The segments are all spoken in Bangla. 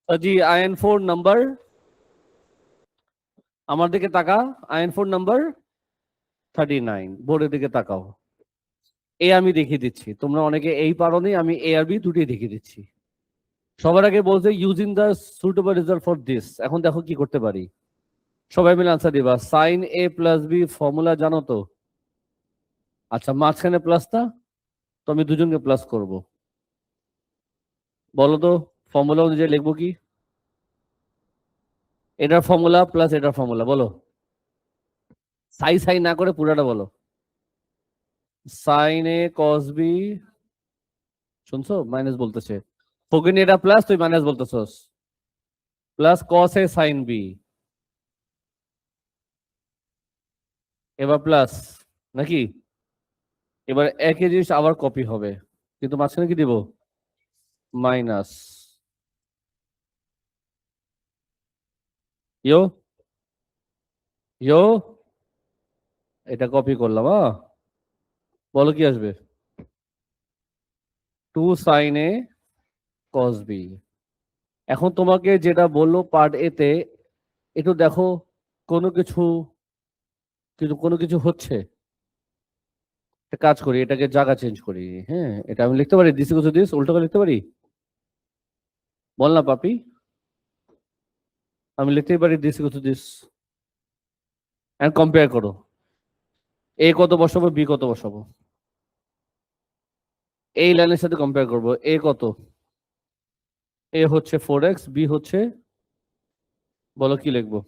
জি IN4 নাম্বার আমার দিকে তাকা। IN4 নাম্বার 39 বোর্ডের দিকে তাকাও। এ আমি দেখিয়ে দিচ্ছি, তোমরা অনেকে এই পারোনি, আমি এ আর বি দুটি দেখিয়ে দিচ্ছি। সবার আগে বলছে using the suitable result for this. এখন দেখো কি করতে পারি, সবাই মিলে আনসার দিবা। সাইন এ প্লাস বি ফর্মুলা জানো তো? আচ্ছা, মাঝখানে প্লাসটা তো আমি দুজনকে প্লাস করব। বলো তো ফর্মুলা অনুযায়ী লিখবো কি? এটার ফর্মুলা প্লাস এটার ফর্মুলা, বলো। সাই সাই না করে পুরাটা বলো। সাইন এ কস বি, শুনছো মাইনাস বলতেছে। ফকিনি এটা প্লাস, তুই মাইনাস বলতেছস। প্লাস কস এ সাইন বি, এবার প্লাস নাকি? এবার একই জিনিস আবার কপি হবে, কিন্তু মাঝখানে কি দিব? মাইনাস। ইয়ো ইয়ো, এটা কপি করলাম। বলো কি আসবে? 2 সাইন এ কস বি। এখন তোমাকে যেটা বললো পার্ট এ তে, একটু দেখো কোনো কিছু, কিন্তু কোনো কিছু হচ্ছে। একটা কাজ করি, এটাকে জায়গা চেঞ্জ করি। হ্যাঁ, এটা আমি লিখতে পারি দিস ইকুয়াল টু দিস, উল্টো করে লিখতে পারি। বল না পাপি, আমি লিখতেই পারি this equal to this. And compare করো, এ কত বসাবো, বি কত বসাবো। এই লাইনের সাথে কম্পেয়ার করবো। এ কত? এ হচ্ছে 4x, বি হচ্ছে, বলো কি লিখবো?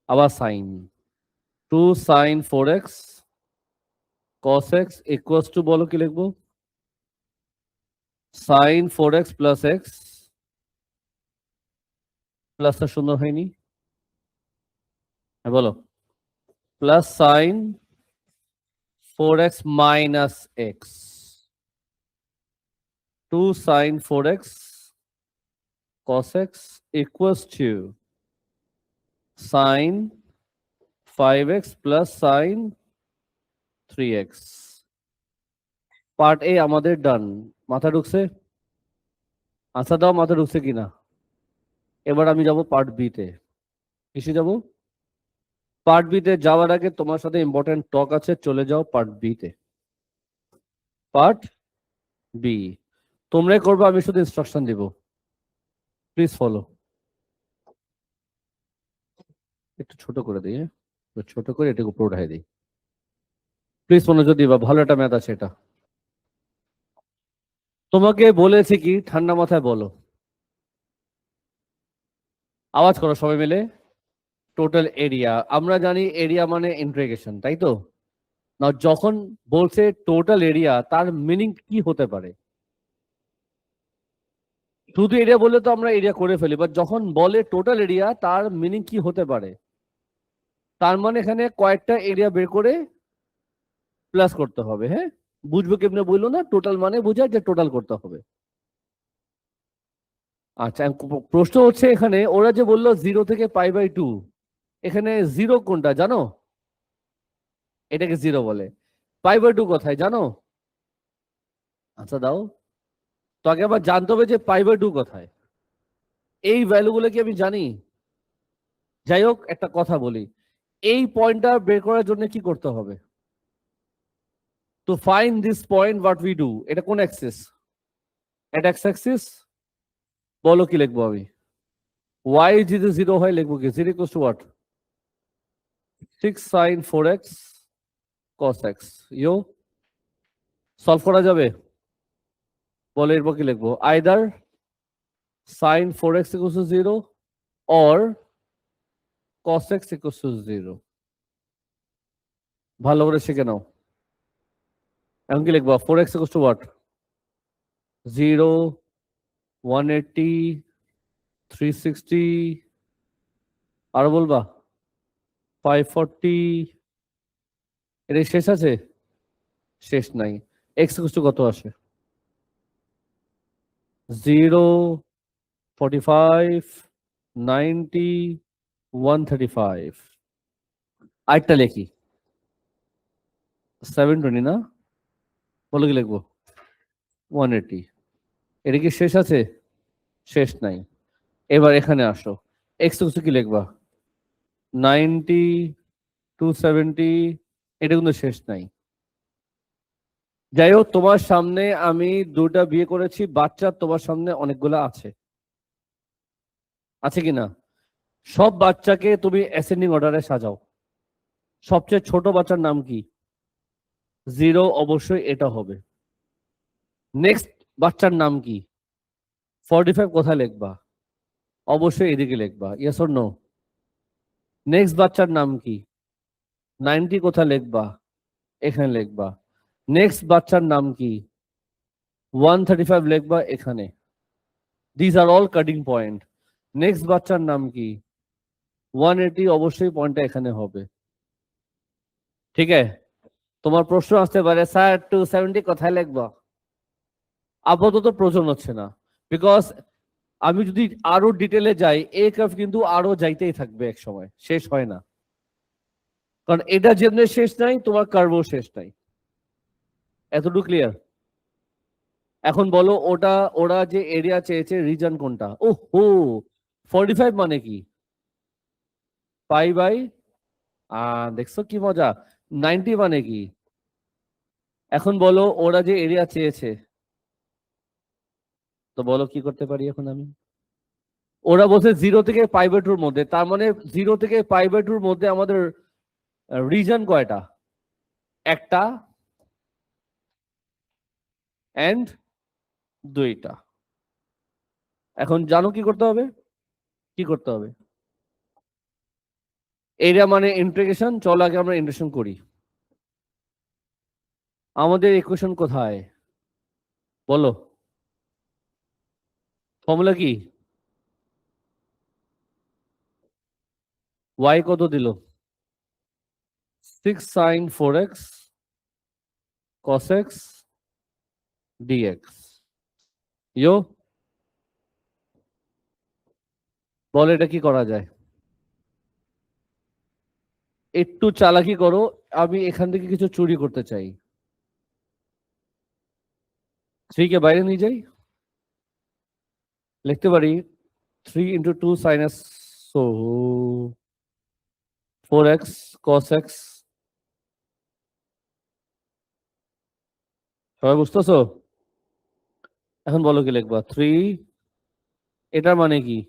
আবার sine 2 sine 4x cos x equals to, বলো কি লিখবো? সাইন 4x প্লাস এক্স, প্লাসটা সুন্দর হয়নি? হ্যাঁ বলো। Plus sine 4x minus x, 2 sine 4x cos x equals to sine 5x plus sine 3x। Part A আমাদের ডান, মাথা ঢুকছে? আনসার দাও, মাথা ঢুকছে কিনা। এবার আমি যাব পার্ট বি তে। কিসে যাব? পার্ট বি তে যাওয়ার আগে তোমার সাথে ইম্পর্টেন্ট টক আছে, চলে যাও পার্ট বি তে। পার্ট বি তোমরাই করবে, আমি শুধু ইনস্ট্রাকশন দিব, প্লিজ ফলো। একটু ছোট করে দিই, হ্যাঁ ছোট করে এটাকে উপরে উঠাই দিই, প্লিজ মনোযোগ দিবা, ভালো একটা ম্যাথ আছে এটা। তোমাকে বলেছি কি, ঠান্ডা মাথায় বলো, আওয়াজ করো সবাই মিলে। টোটাল এরিয়া, আমরা জানি এরিয়া মানে ইন্টিগ্রেশন, তাই তো? না, যখন বলছে টোটাল এরিয়া, তার মিনিং কি হতে পারে? শুধু এরিয়া বললে তো আমরা এরিয়া করে ফেলি, বাট যখন বলে টোটাল এরিয়া, তার মিনিং কি হতে পারে? তার মানে এখানে কয়েকটা এরিয়া বের করে প্লাস করতে হবে। হ্যাঁ, বুঝবো কেমনে বললো না, টোটাল মানে বোঝায় যে টোটাল করতে হবে। আচ্ছা, প্রশ্ন হচ্ছে এখানে ওরা যে বললো 0 থেকে π/2, এখানে জিরো কোনটা জানো? এটাকে জিরো বলে। π/2 কোথায় জানো? আচ্ছা দাও। তো আগে আবার জানতে হবে যে π/2 কোথায়। এই ভ্যালুগুলো কি আমি জানি? যাই হোক, একটা কথা বলি, এই পয়েন্টটা বের করার জন্য কি করতে হবে? To find this point what we do, এটা কোন অ্যাক্সিস? এটা এক্স অ্যাক্সিস। বলো কি লিখবো আমি? ওয়াই যদি জিরো হয় লিখবো কি? Zero equals to what? 6 sin 4x cos x। You solve করা যাবে? বলো এরপর কি লিখবো? Either sin 4x equals to 0 or cos x equals to 0। ভালো করে শিখে নাও। এখন কি লিখবো? 4x equals to what? 0, 180, 360, আরো বলবা 540। এটা শেষ আছে? শেষ নাই। x equals to কত আসে? 0, 45, 90, 135। আরেকটা লিখি, 720 না? বলো কি লিখবো? 180। এটা কি শেষ আছে? শেষ নাই। এবার এখানে আসো, এক্স কি লিখবা? 90, 270, এটা কিন্তু শেষ নাই। যাই হোক, তোমার সামনে আমি দুটা বিয়ে করেছি, বাচ্চা তোমার সামনে অনেকগুলো আছে, আছে কিনা? সব বাচ্চাকে তুমি অ্যাসেন্ডিং অর্ডারে সাজাও। সবচেয়ে ছোট বাচ্চার নাম কি? 0, অবশ্যই এটা হবে। নেক্সট বাচ্চার নাম কি? 45 কোথায় লিখবা? অবশ্যই এদিকে লিখবা, ইয়েস অর নো? নেক্সট বাচ্চার নাম কি? 90 কোথায় লিখবা? এখানে লিখবা। নেক্সট বাচ্চার নাম কি? 135 লিখবা এখানে। This are all cutting point. Next বাচ্চার নাম কি? 180, অবশ্যই পয়েন্টটা এখানে হবে। ঠিক আছে? তোমার প্রশ্ন আসতে পারে, স্যার 270 কোথায় লিখবা? আপাতত প্রয়োজন হচ্ছে না, বিকজ আমি যদি আরো ডিটেলে যাই, এ কার্ভ কিন্তু আরো যাইতেই থাকবে, এক সময় শেষ হয় না। কারণ এটা যেমনি শেষ নাই, তোমার কার্ভও শেষ নাই। এতটুকু ক্লিয়ার? এখন বলো, ওরা যে এরিয়া চেয়েছে, রিজন কোনটা? ও হো, 45 মানে কি? পাই বাই, দেখছো কি মজা। 90 মানে কি? এখন বলো, ওরা যে এরিয়া চেয়েছে, তো বলো কি করতে পারি এখন আমি? ওরা বলছে 0 থেকে π/2 মধ্যে, তার মানে 0 থেকে π/2 মধ্যে আমাদের রিজন কয়টা? একটা এন্ড দুইটা। এখন জানো কি করতে হবে? কি করতে হবে? এরিয়া মানে ইন্টিগ্রেশন। চলো আগে আমরা ইন্টিগ্রেশন করি। আমাদের ইকুয়েশন কোথায় বলো? ফর্মুলা কি? y কত দিল? 6 sin 4x cos x dx। ইয়ো, বলো এটা কি করা যায়? একটু চালাকি করো, আমি এখান থেকে কিছু চুরি করতে চাই। 3 কে বাইরে নিয়ে যাই, লিখতে পারি 3 × 2 sin x, so 4x cos x। সবাই বুঝতেছো? এখন বলো কি লিখবা? 3, এটার মানে কি?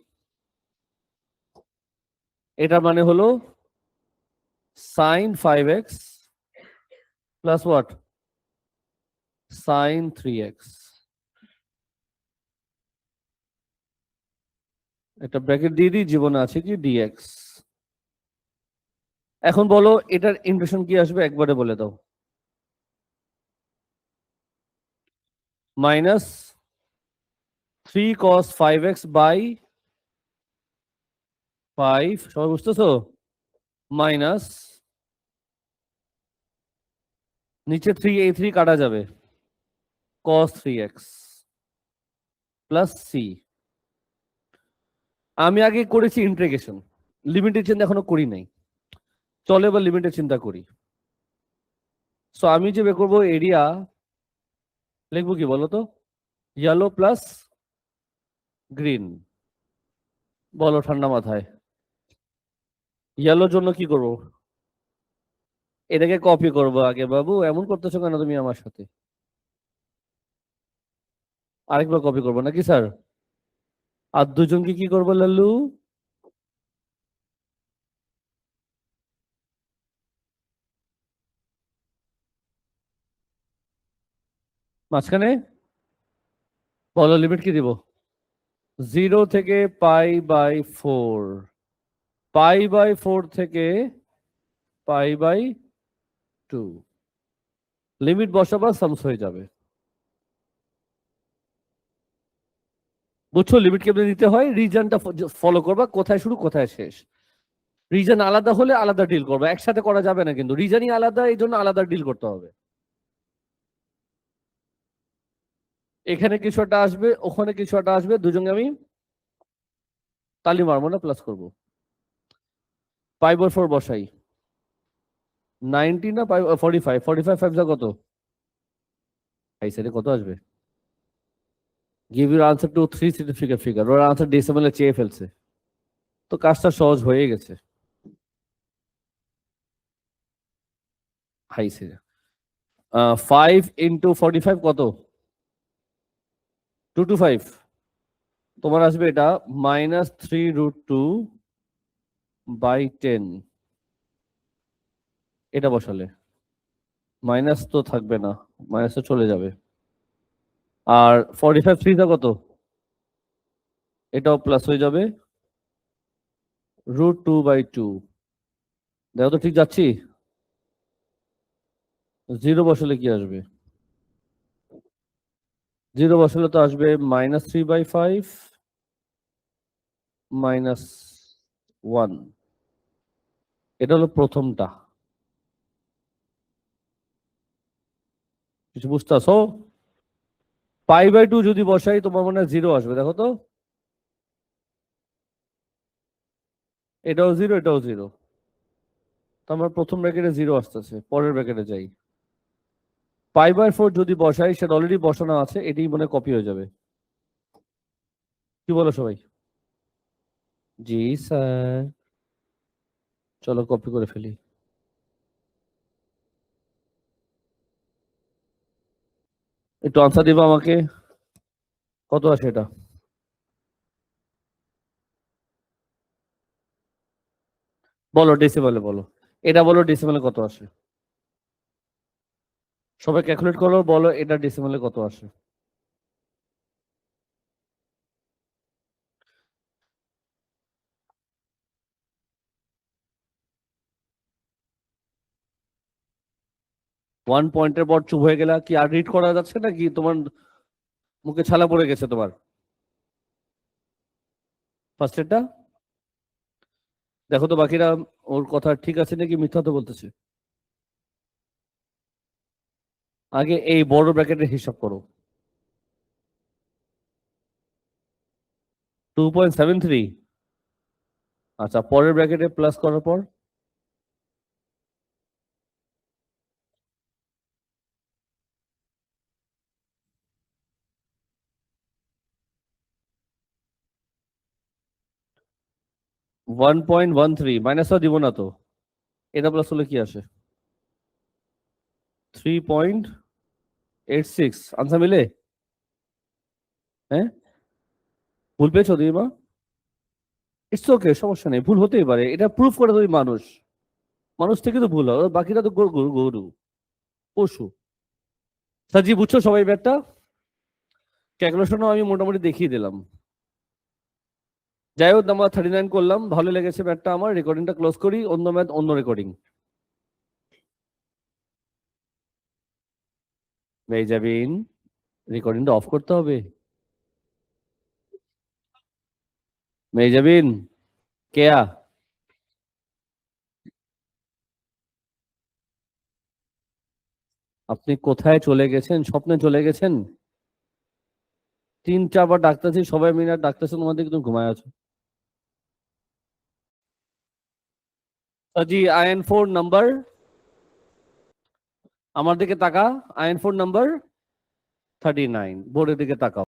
এটার মানে হলো sin 5x plus what? sin 3x। একটা ব্র্যাকেট দিয়ে দিই, জীবনে আছে কি dx। এখন বলো এটার ইন্টিগ্রেশন কি আসবে, একবারে বলে দাও। মাইনাস 3 cos 5x বাই 5, সবাই বুঝতেছো? মাইনাস নিচে 3, এই 3 কাটা যাবে, cos 3x প্লাস c। আমি আগে করেছি ইন্টিগ্রেশন, লিমিটের চিন্তা এখনো করি নাই। চলো এবার লিমিটের চিন্তা করি। সো আমি যে বের করবো এরিয়া, লিখবো কি বলো তো? Yellow plus green. বলো ঠান্ডা মাথায়। ইয়েলোর জন্য কি করব? এটাকে কপি করবো আগে। বাবু এমন করতেছো কেন তুমি আমার সাথে? আরেকবার কপি করবো নাকি স্যার? আর দুজনকে কি করবো লাল্লু? মাঝখানে বলো লিমিট কি দিব? 0 থেকে π/4, π/4 থেকে π/2। লিমিট বসাবা, সামস হয়ে যাবে। বুঝছো লিমিট কেমনে দিতে হয়? রিজনটা ফলো করবা, কোথায় শুরু কোথায় শেষ। রিজন আলাদা হলে আলাদা ডিল করবা, একসাথে করা যাবে না কিন্তু। রিজনই আলাদা, এই জন্য আলাদা ডিল করতে হবে। এখানে কিছু একটা আসবে, ওখানে কিছু একটা আসবে, দুজনকে আমি তালি মারবো না, প্লাস করবো। 5/4 বসাই। 90 না 45, 45 5 কত? এই সাইডে কত আসবে? Give your answer to 3 significant figure, ওর আনসার ডেসিমালে চেয়ে ফেলছে, তো কাজটা সহজ হয়ে গেছে। হাই সে 5 ইন্টু 45 কত? 225। তোমার আসবে এটা -3√2 বাই 10। এটা বসালে মাইনাস তো থাকবে না, মাইনাস তো চলে যাবে। আর 45 3 কত? এটাও প্লাস হয়ে যাবে √2/2। দেখো তো ঠিক যাচ্ছি? 0 বসালে কি আসবে? 0 বসালে তো আসবে -3/5 -1। এটা হলো প্রথমটা। কিছু বুঝতেছো? π/2 যদি বসাই তোমার মনে হয় 0 আসবে, দেখো তো। এটাও 0, এটাও 0। তো আমার প্রথম ব্র্যাকেটে 0 আসতেছে, পরের ব্র্যাকেটে যাই। π/4 যদি বসাই, সেটা অলরেডি বসানো আছে, এটাই মনে কপি হয়ে যাবে। কি বলো সবাই? জি স্যার। চলো কপি করে ফেলি। একটু আনসার দিবা আমাকে, কত আসে এটা? বলো ডেসিমালে বলো, এটা বলো ডেসিমালে কত আসে। সবাই ক্যালকুলেট করো, বলো এটা ডেসিমালে কত আসে। 1 পয়েন্টের পর চুপ হয়ে গেলা কি? আর রিড করা যাচ্ছে নাকি? তোমার মুখে ছালা পড়ে গেছে তোমার? ফার্স্ট এরটা দেখো তো, বাকিরা ওর কথা ঠিক আছে নাকি মিথ্যা তো বলতেছে। আগে এই বড় ব্র্যাকেটের হিসাব করো। 2.73। আচ্ছা, পরের ব্র্যাকেটে প্লাস করার পর 1.13, মাইনাসও দিব না তো। এটা প্লাস হলে কি আসে? 3.86। আনসার মিলে? হ্যাঁ, ভুল পেয়েছো দিদিমা? ইটস ওকে, সমস্যা নেই, ভুল হতেই পারে, এটা প্রুফ করে তুমি মানুষ। মানুষ থেকে তো ভুল হয়, বাকিরা তো গরু গরু, পশু। সাজি বুঝছো সবাই ব্যাটটা? ক্যালকুলেশনও আমি মোটামুটি দেখিয়ে দিলাম। যাই হোক, আমরা 39 করলাম, ভালো লেগেছে ম্যাথটা আমার। রেকর্ডিংটা ক্লোজ করি, অন্য ম্যাথ অন্য রেকর্ডিং। মেজাবিন, রেকর্ডিংটা অফ করতে হবে। মেজাবিন, কেয়া, আপনি কোথায় চলে গেছেন? স্বপ্নে চলে গেছেন? 3-4 বার ডাকতেছি, সবাই মিলে ডাকতেছে, তোমাদের কিন্তু ঘুমায় আছো। সাজি IN4 নাম্বার, আমার দিকে তাকা। IN4 নাম্বার 39, বোর্ডের দিকে তাকাও।